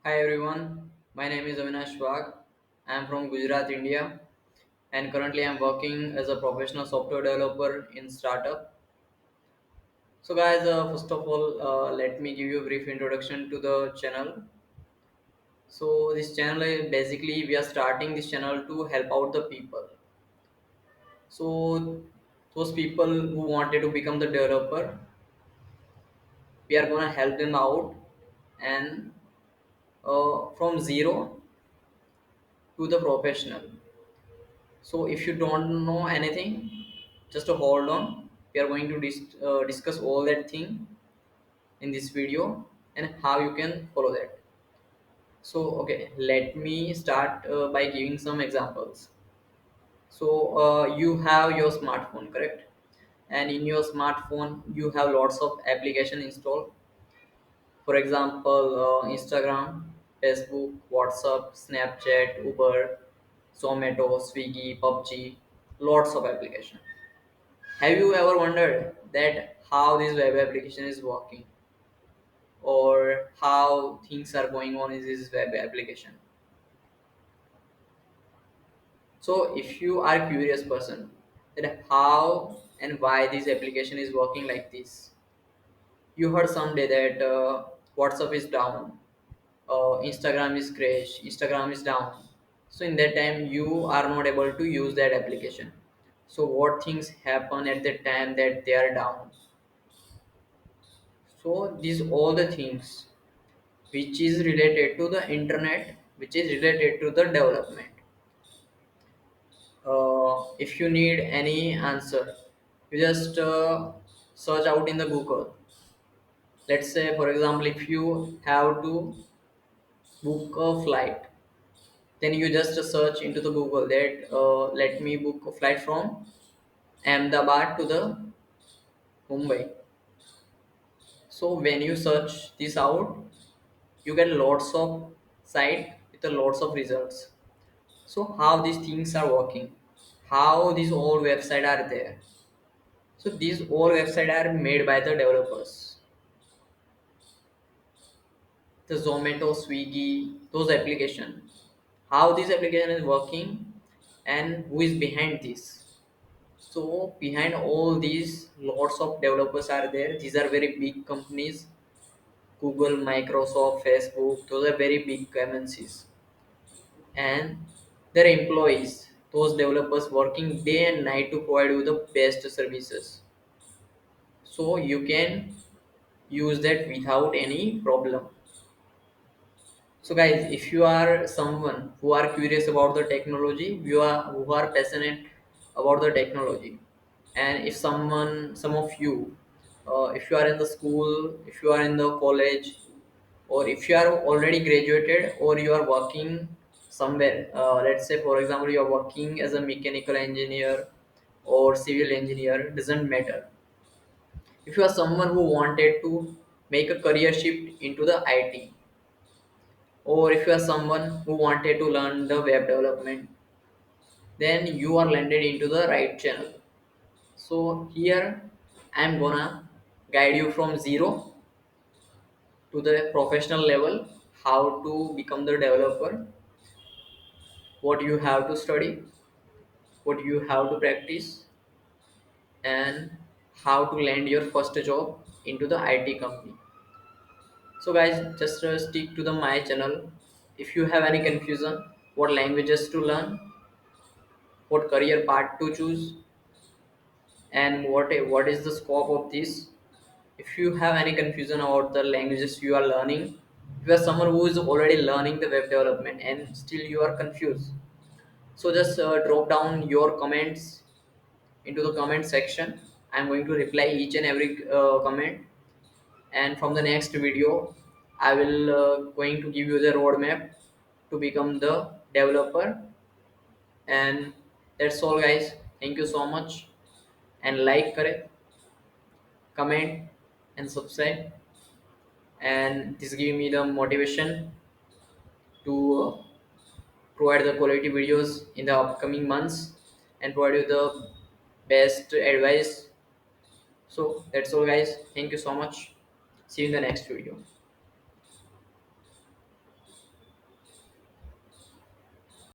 Hi everyone, my name is Avinash Vagh. I am from Gujarat, India, and currently I am working as a professional software developer in startup. So, guys, first of all, let me give you a brief introduction to the channel. So, this channel is basically we are starting this channel to help out the people. So, those people who wanted to become the developer, we are gonna help them out and from zero to the professional. So if you don't know anything, just hold on. We are going to discuss all that thing in this video and how you can follow that. So okay, let me start by giving some examples. So you have your smartphone, correct? And in your smartphone, you have lots of application installed. For example, Instagram, Facebook, WhatsApp, Snapchat, Uber, Zomato, Swiggy, PUBG, lots of application. Have you ever wondered that how this web application is working or how things are going on in this web application? So if you are curious person that how and why this application is working like this, you heard someday that WhatsApp is down, Instagram is crash, Instagram is down. So in that time you are not able to use that application. So what things happen at the time that they are down? So these all the things which is related to the internet, which is related to the development. If you need any answer, you just search out in the Google. Let's say, for example, if you have to book a flight, then you just search into the Google that let me book a flight from Ahmedabad to the Mumbai. So when you search this out, you get lots of site with a lots of results. So how these things are working, how these all website are there. So these all website are made by the developers. The Zomato, Swiggy, those application. How this application is working and who is behind this. So behind all these lots of developers are there. These are very big companies. Google, Microsoft, Facebook, those are very big MNCs. And their employees, those developers working day and night to provide you the best services. So you can use that without any problem. So guys, if you are someone who are curious about the technology, you are who are passionate about the technology, and if some of you, if you are in the school, if you are in the college, or if you are already graduated or you are working somewhere, let's say for example you are working as a mechanical engineer or civil engineer, doesn't matter. If you are someone who wanted to make a career shift into the IT, or if you are someone who wanted to learn the web development, then you are landed into the right channel. So here I'm gonna guide you from zero to the professional level, how to become the developer, what you have to study, what you have to practice, and how to land your first job into the IT company. So guys, just stick to the my channel. If you have any confusion what languages to learn, what career path to choose, and what is the scope of this, if you have any confusion about the languages you are learning, if you are someone who is already learning the web development and still you are confused, so just drop down your comments into the comment section. I'm going to reply each and every comment, and from the next video I will going to give you the roadmap to become the developer. And that's all guys, thank you so much, and like kare, comment and subscribe, and this give me the motivation to provide the quality videos in the upcoming months and provide you the best advice. So that's all guys, thank you so much, see you in the next video.